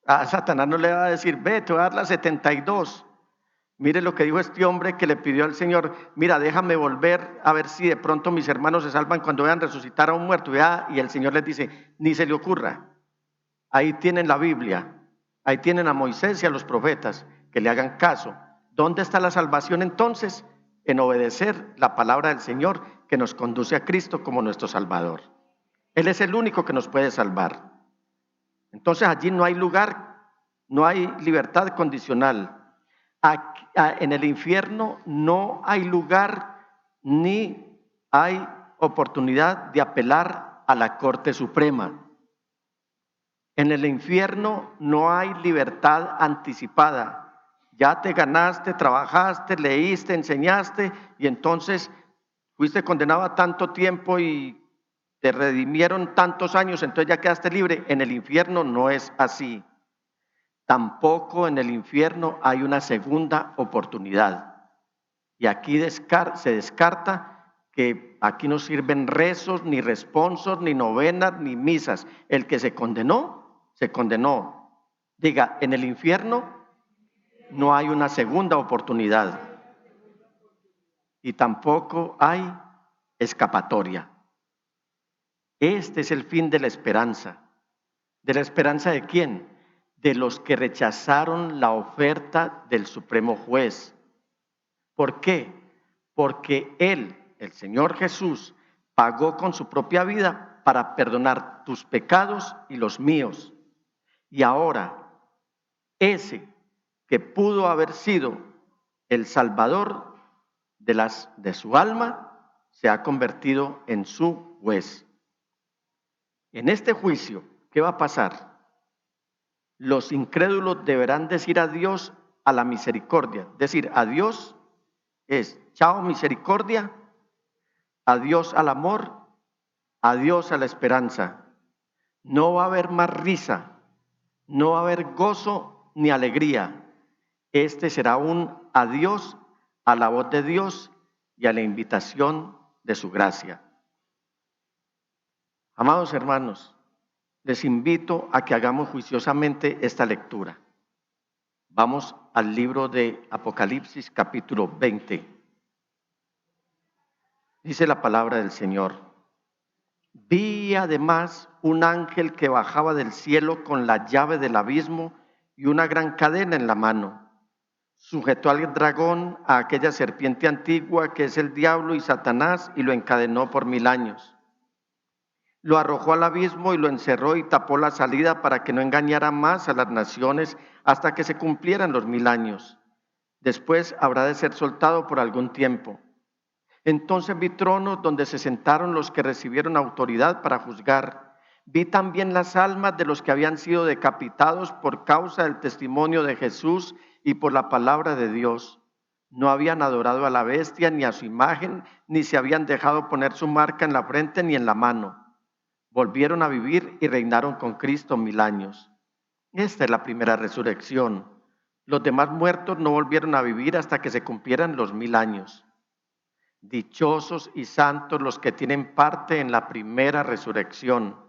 A Satanás no le va a decir, ve, te voy a dar la 72. Mire lo que dijo este hombre que le pidió al Señor, mira, déjame volver a ver si de pronto mis hermanos se salvan cuando vean resucitar a un muerto. Y el Señor les dice, ni se le ocurra. Ahí tienen la Biblia, ahí tienen a Moisés y a los profetas, que le hagan caso. ¿Dónde está la salvación entonces? En obedecer la palabra del Señor que nos conduce a Cristo como nuestro Salvador. Él es el único que nos puede salvar. Entonces allí no hay lugar, no hay libertad condicional. En el infierno no hay lugar ni hay oportunidad de apelar a la Corte Suprema. En el infierno no hay libertad anticipada. Ya te ganaste, trabajaste, leíste, enseñaste y entonces fuiste condenado a tanto tiempo y te redimieron tantos años, entonces ya quedaste libre. En el infierno no es así. Tampoco en el infierno hay una segunda oportunidad. Y aquí se descarta que aquí no sirven rezos, ni responsos, ni novenas, ni misas. El que se condenó, se condenó. Diga, en el infierno no hay una segunda oportunidad. Y tampoco hay escapatoria. Este es el fin de la esperanza. ¿De la esperanza de quién? De los que rechazaron la oferta del Supremo Juez. ¿Por qué? Porque Él, el Señor Jesús, pagó con su propia vida para perdonar tus pecados y los míos. Y ahora, ese que pudo haber sido el salvador de su alma, se ha convertido en su juez. En este juicio, ¿qué va a pasar? Los incrédulos deberán decir adiós a la misericordia. Decir adiós es chao misericordia, adiós al amor, adiós a la esperanza. No va a haber más risa, no va a haber gozo ni alegría. Este será un adiós a la voz de Dios y a la invitación de su gracia. Amados hermanos, les invito a que hagamos juiciosamente esta lectura. Vamos al libro de Apocalipsis, capítulo 20. Dice la palabra del Señor: vi además un ángel que bajaba del cielo con la llave del abismo y una gran cadena en la mano. Sujetó al dragón, a aquella serpiente antigua que es el diablo y Satanás, y lo encadenó por 1000 años. Lo arrojó al abismo y lo encerró y tapó la salida para que no engañara más a las naciones hasta que se cumplieran los 1000 años. Después habrá de ser soltado por algún tiempo. Entonces vi tronos donde se sentaron los que recibieron autoridad para juzgar. Vi también las almas de los que habían sido decapitados por causa del testimonio de Jesús y por la palabra de Dios. No habían adorado a la bestia ni a su imagen, ni se habían dejado poner su marca en la frente ni en la mano. Volvieron a vivir y reinaron con Cristo 1000 años. Esta es la primera resurrección. Los demás muertos no volvieron a vivir hasta que se cumplieran los 1000 años. Dichosos y santos los que tienen parte en la primera resurrección.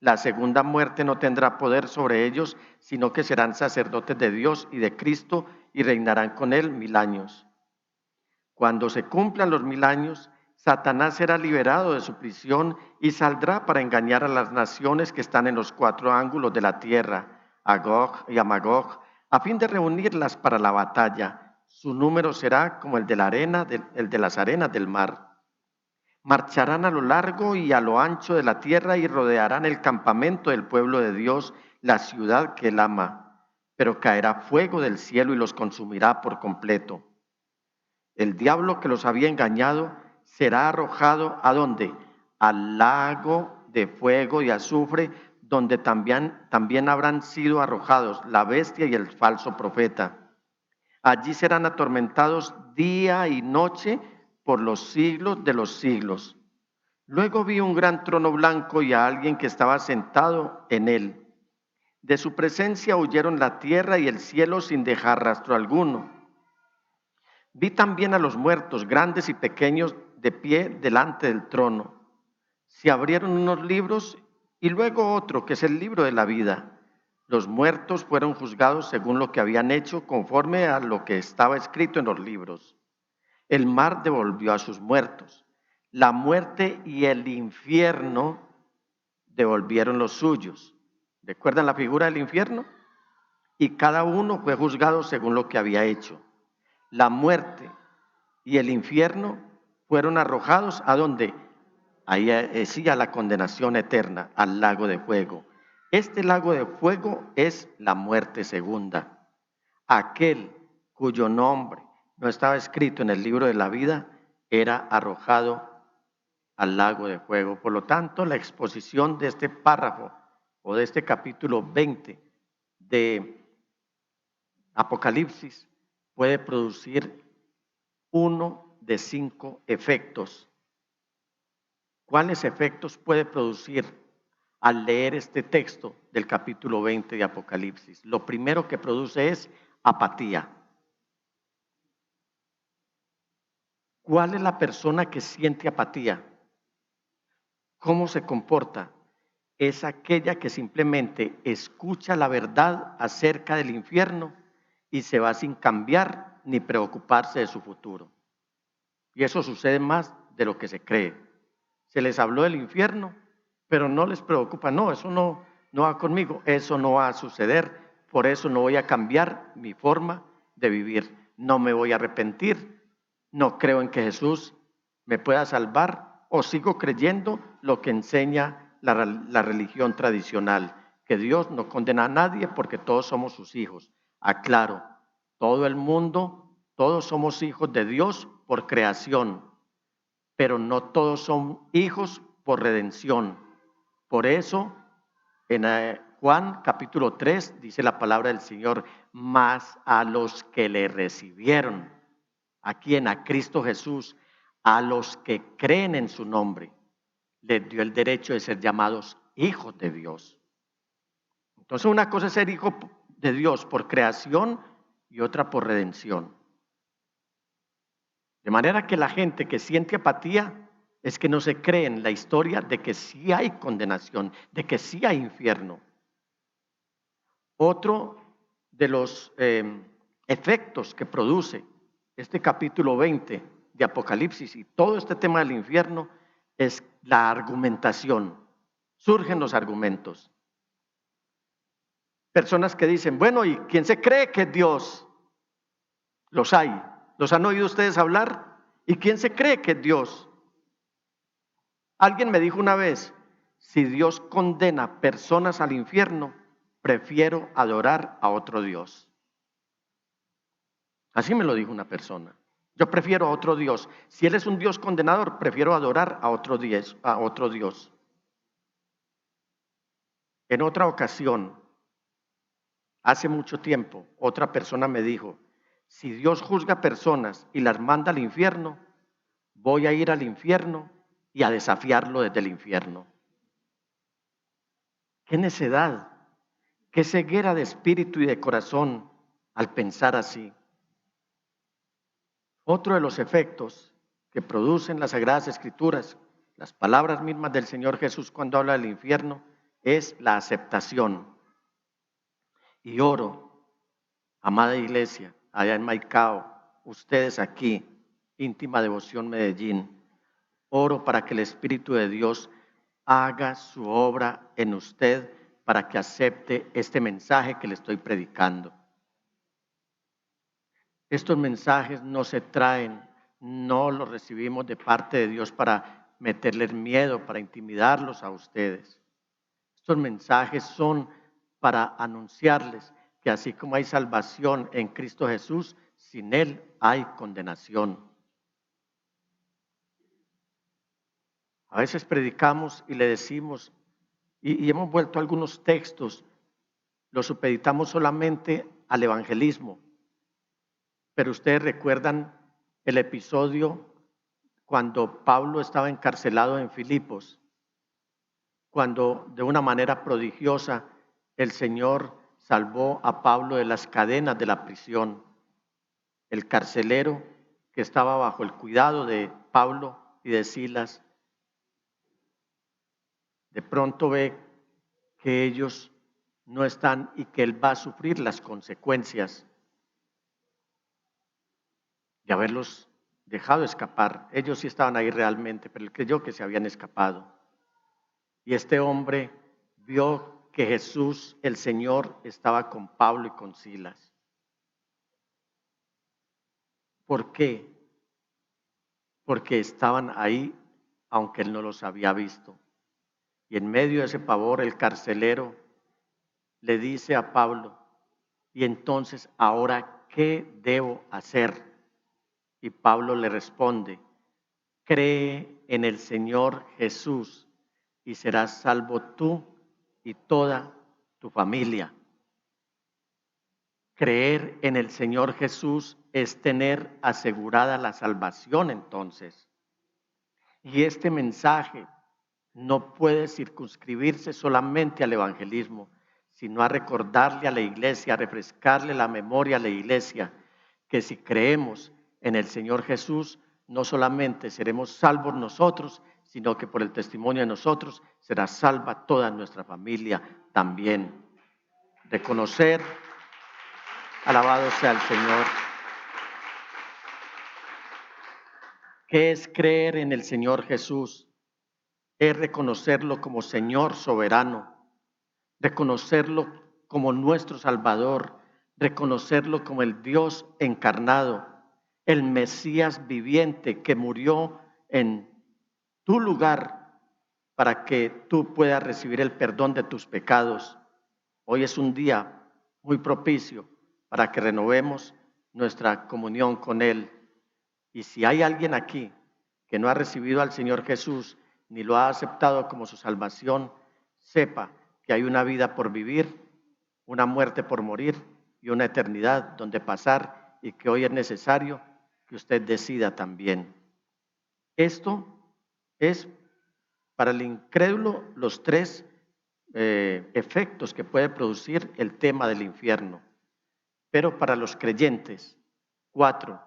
La segunda muerte no tendrá poder sobre ellos, sino que serán sacerdotes de Dios y de Cristo y reinarán con él 1000 años. Cuando se cumplan los 1000 años, Satanás será liberado de su prisión y saldrá para engañar a las naciones que están en los 4 ángulos de la tierra, a Gog y a Magog, a fin de reunirlas para la batalla. Su número será como el de las arenas del mar. Marcharán a lo largo y a lo ancho de la tierra y rodearán el campamento del pueblo de Dios, la ciudad que él ama. Pero caerá fuego del cielo y los consumirá por completo. El diablo que los había engañado será arrojado ¿a dónde? Al lago de fuego y azufre, donde también habrán sido arrojados la bestia y el falso profeta. Allí serán atormentados día y noche por los siglos de los siglos. Luego vi un gran trono blanco y a alguien que estaba sentado en él. De su presencia huyeron la tierra y el cielo sin dejar rastro alguno. Vi también a los muertos, grandes y pequeños, de pie delante del trono. Se abrieron unos libros y luego otro, que es el libro de la vida. Los muertos fueron juzgados según lo que habían hecho, conforme a lo que estaba escrito en los libros. El mar devolvió a sus muertos. La muerte y el infierno devolvieron los suyos. ¿Recuerdan la figura del infierno? Y cada uno fue juzgado según lo que había hecho. La muerte y el infierno fueron arrojados ¿a dónde? Ahí sí, a la condenación eterna, al lago de fuego. Este lago de fuego es la muerte segunda. Aquel cuyo nombre no estaba escrito en el libro de la vida era arrojado al lago de fuego. Por lo tanto, la exposición de este párrafo o de este capítulo 20 de Apocalipsis puede producir 1 de 5 efectos. ¿Cuáles efectos puede producir al leer este texto del capítulo 20 de Apocalipsis? Lo primero que produce es apatía. ¿Cuál es la persona que siente apatía? ¿Cómo se comporta? Es aquella que simplemente escucha la verdad acerca del infierno y se va sin cambiar ni preocuparse de su futuro. Y eso sucede más de lo que se cree. Se les habló del infierno, pero no les preocupa. No, eso no va conmigo, eso no va a suceder. Por eso no voy a cambiar mi forma de vivir. No me voy a arrepentir. No creo en que Jesús me pueda salvar o sigo creyendo lo que enseña la religión tradicional, que Dios no condena a nadie porque todos somos sus hijos. Aclaro, Todo el mundo, todos somos hijos de Dios por creación, pero no todos son hijos por redención. Por eso, en Juan capítulo 3 dice la palabra del Señor, mas a los que le recibieron, aquí a Cristo Jesús, a los que creen en su nombre, les dio el derecho de ser llamados hijos de Dios. Entonces una cosa es ser hijo de Dios por creación y otra por redención. De manera que la gente que siente apatía es que no se cree en la historia de que sí hay condenación, de que sí hay infierno. Otro de los efectos que produce este capítulo 20 de Apocalipsis y todo este tema del infierno es la argumentación. Surgen los argumentos. Personas que dicen, bueno, ¿y quién se cree que es Dios? Los hay. ¿Los han oído ustedes hablar? ¿Y quién se cree que es Dios? Alguien me dijo una vez, si Dios condena personas al infierno, prefiero adorar a otro Dios. Así me lo dijo una persona. Yo prefiero a otro Dios. Si Él es un Dios condenador, prefiero adorar a otro Dios. En otra ocasión, hace mucho tiempo, otra persona me dijo, si Dios juzga personas y las manda al infierno, voy a ir al infierno y a desafiarlo desde el infierno. ¡Qué necedad! ¡Qué ceguera de espíritu y de corazón al pensar así! Otro de los efectos que producen las Sagradas Escrituras, las palabras mismas del Señor Jesús cuando habla del infierno, es la aceptación. Y oro, amada iglesia, allá en Maicao, ustedes aquí, Íntima Devoción Medellín, oro para que el Espíritu de Dios haga su obra en usted para que acepte este mensaje que le estoy predicando. Estos mensajes no se traen, no los recibimos de parte de Dios para meterles miedo, para intimidarlos a ustedes. Estos mensajes son para anunciarles que así como hay salvación en Cristo Jesús, sin Él hay condenación. A veces predicamos y le decimos, y hemos vuelto algunos textos, los supeditamos solamente al evangelismo. Pero ustedes recuerdan el episodio cuando Pablo estaba encarcelado en Filipos, cuando de una manera prodigiosa el Señor salvó a Pablo de las cadenas de la prisión. El carcelero que estaba bajo el cuidado de Pablo y de Silas, de pronto ve que ellos no están y que él va a sufrir las consecuencias de haberlos dejado escapar. Ellos sí estaban ahí realmente, pero él creyó que se habían escapado. Y este hombre vio que Jesús, el Señor, estaba con Pablo y con Silas. ¿Por qué? Porque estaban ahí, aunque él no los había visto. Y en medio de ese pavor, el carcelero le dice a Pablo, y entonces, ¿ahora qué debo hacer? Y Pablo le responde, cree en el Señor Jesús y serás salvo tú y toda tu familia. Creer en el Señor Jesús es tener asegurada la salvación entonces. Y este mensaje no puede circunscribirse solamente al evangelismo, sino a recordarle a la iglesia, a refrescarle la memoria a la iglesia, que si creemos en el Señor Jesús, no solamente seremos salvos nosotros, sino que por el testimonio de nosotros será salva toda nuestra familia también. Reconocer, alabado sea el Señor. ¿Qué es creer en el Señor Jesús? Es reconocerlo como Señor soberano, reconocerlo como nuestro Salvador, reconocerlo como el Dios encarnado, el Mesías viviente que murió en tu lugar para que tú puedas recibir el perdón de tus pecados. Hoy es un día muy propicio para que renovemos nuestra comunión con Él. Y si hay alguien aquí que no ha recibido al Señor Jesús ni lo ha aceptado como su salvación, sepa que hay una vida por vivir, una muerte por morir y una eternidad donde pasar, y que hoy es necesario que usted decida también. Esto es para el incrédulo los tres efectos que puede producir el tema del infierno. Pero para los creyentes, 4,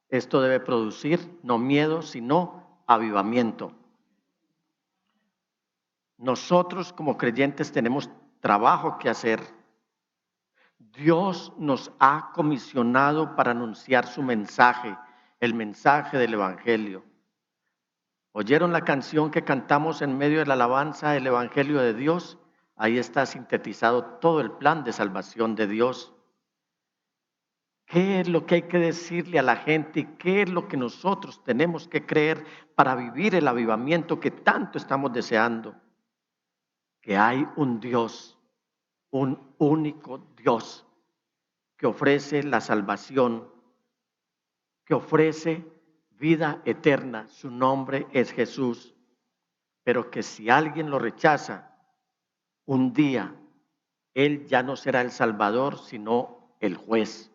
esto debe producir no miedo, sino avivamiento. Nosotros como creyentes tenemos trabajo que hacer. Dios nos ha comisionado para anunciar su mensaje, el mensaje del Evangelio. ¿Oyeron la canción que cantamos en medio de la alabanza del Evangelio de Dios? Ahí está sintetizado todo el plan de salvación de Dios. ¿Qué es lo que hay que decirle a la gente y qué es lo que nosotros tenemos que creer para vivir el avivamiento que tanto estamos deseando? Que hay un Dios, un único Dios, que ofrece la salvación, que ofrece vida eterna. Su nombre es Jesús. Pero que si alguien lo rechaza, un día Él ya no será el Salvador, sino el juez.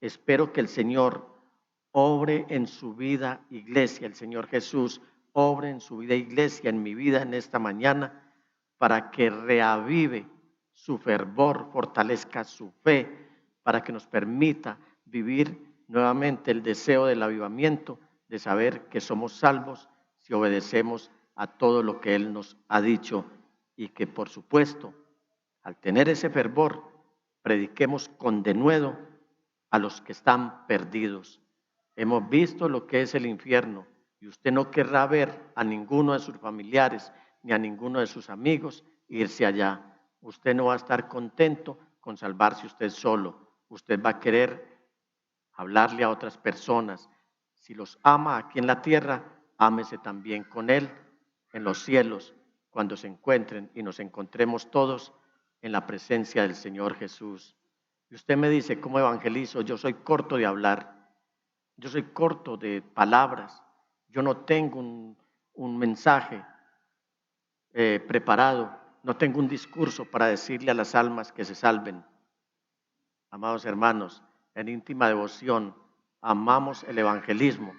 Espero que el Señor obre en su vida, iglesia, el Señor Jesús obre en su vida, iglesia, en mi vida en esta mañana, para que reavive su fervor, fortalezca su fe, para que nos permita vivir nuevamente el deseo del avivamiento, de saber que somos salvos si obedecemos a todo lo que Él nos ha dicho, y que por supuesto, al tener ese fervor, prediquemos con denuedo a los que están perdidos. Hemos visto lo que es el infierno y usted no querrá ver a ninguno de sus familiares ni a ninguno de sus amigos irse allá. Usted no va a estar contento con salvarse usted solo. Usted va a querer hablarle a otras personas. Si los ama aquí en la tierra, ámese también con Él en los cielos, cuando se encuentren y nos encontremos todos en la presencia del Señor Jesús. Y usted me dice, ¿cómo evangelizo? Yo soy corto de hablar, yo soy corto de palabras, yo no tengo un mensaje preparado, no tengo un discurso para decirle a las almas que se salven. Amados hermanos, en íntima devoción amamos el evangelismo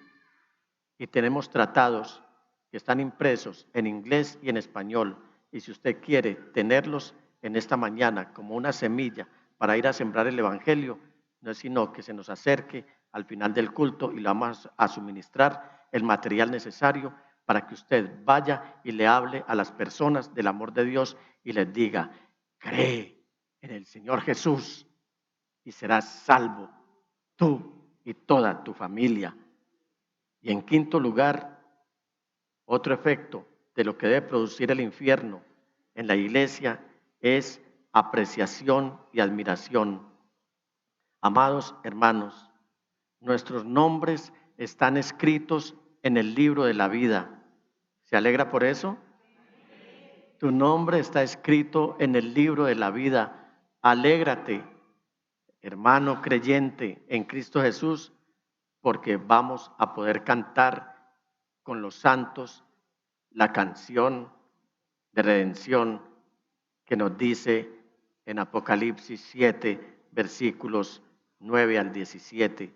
y tenemos tratados que están impresos en inglés y en español, y si usted quiere tenerlos en esta mañana como una semilla para ir a sembrar el evangelio, no es sino que se nos acerque al final del culto y le vamos a suministrar el material necesario para que usted vaya y le hable a las personas del amor de Dios y les diga, cree en el Señor Jesús y serás salvo tú y toda tu familia. Y en quinto lugar, otro efecto de lo que debe producir el infierno en la iglesia es apreciación y admiración. Amados hermanos, nuestros nombres están escritos en el libro de la vida. ¿Se alegra por eso? Tu nombre está escrito en el libro de la vida. Alégrate, hermano creyente en Cristo Jesús, porque vamos a poder cantar con los santos la canción de redención que nos dice en Apocalipsis 7, versículos 9 al 17.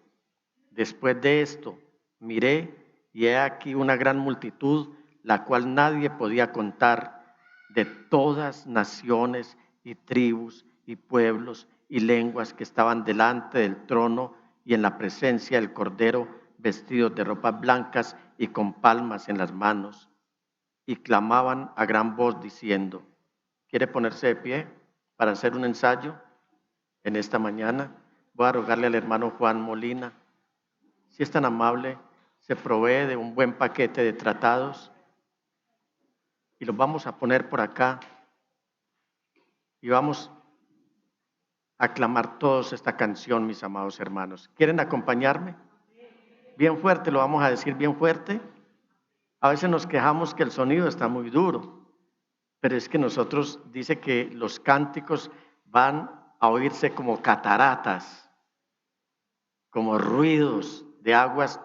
Después de esto, miré y he aquí una gran multitud, la cual nadie podía contar, de todas naciones y tribus y pueblos y lenguas que estaban delante del trono y en la presencia del Cordero, vestidos de ropas blancas y con palmas en las manos. Y clamaban a gran voz diciendo, ¿quiere ponerse de pie para hacer un ensayo en esta mañana? Voy a rogarle al hermano Juan Molina, si es tan amable, se provee de un buen paquete de tratados y los vamos a poner por acá y vamos a aclamar todos esta canción, mis amados hermanos. ¿Quieren acompañarme? Bien fuerte, lo vamos a decir bien fuerte. A veces nos quejamos que el sonido está muy duro, pero es que nosotros dice que los cánticos van a oírse como cataratas como ruidos de aguas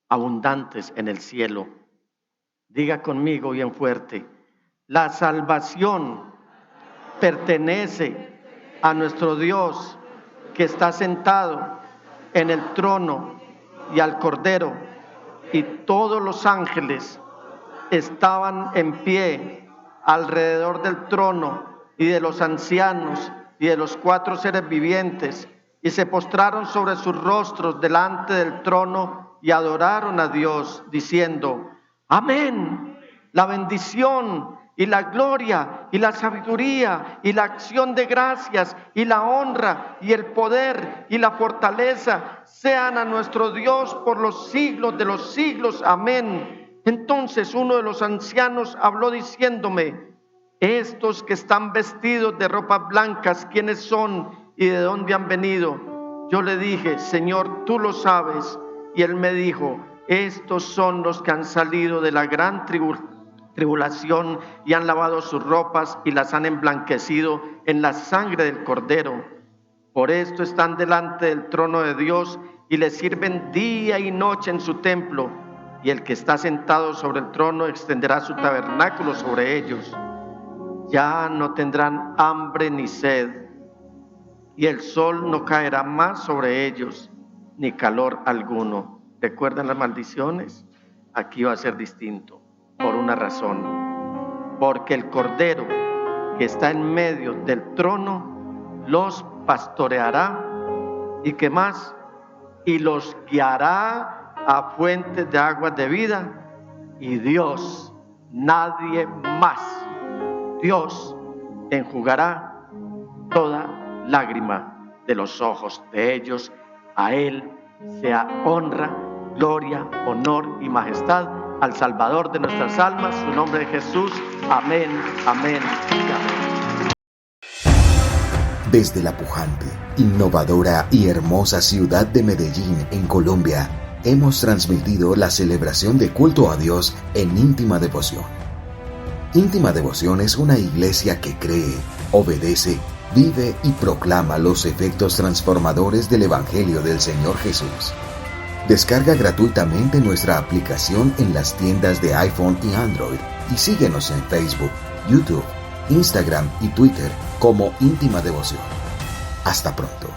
abundantes en el cielo. Diga conmigo bien fuerte: la salvación pertenece a nuestro Dios que está sentado en el trono y al Cordero, y todos los ángeles estaban en pie alrededor del trono y de los ancianos y de los 4 seres vivientes, y se postraron sobre sus rostros delante del trono y adoraron a Dios, diciendo: amén. La bendición y la gloria y la sabiduría y la acción de gracias y la honra y el poder y la fortaleza sean a nuestro Dios por los siglos de los siglos. Amén. Entonces uno de los ancianos habló diciéndome: estos que están vestidos de ropas blancas, ¿quiénes son y de dónde han venido? Yo le dije: Señor, tú lo sabes. Y él me dijo: estos son los que han salido de la gran tribulación y han lavado sus ropas y las han emblanquecido en la sangre del Cordero. Por esto están delante del trono de Dios y le sirven día y noche en su templo. Y el que está sentado sobre el trono extenderá su tabernáculo sobre ellos. Ya no tendrán hambre ni sed, y el sol no caerá más sobre ellos, ni calor alguno. ¿Recuerdan las maldiciones? Aquí va a ser distinto, por una razón. Porque el Cordero que está en medio del trono los pastoreará, ¿y qué más? Y los guiará a fuentes de aguas de vida, y Dios, nadie más, Dios enjugará toda lágrima de los ojos de ellos. A Él sea honra, gloria, honor y majestad, al Salvador de nuestras almas, en su nombre de Jesús. Amén, amén y amén. Desde la pujante, innovadora y hermosa ciudad de Medellín, en Colombia, hemos transmitido la celebración de culto a Dios en íntima devoción. Íntima Devoción es una iglesia que cree, obedece, vive y proclama los efectos transformadores del Evangelio del Señor Jesús. Descarga gratuitamente nuestra aplicación en las tiendas de iPhone y Android y síguenos en Facebook, YouTube, Instagram y Twitter como Íntima Devoción. Hasta pronto.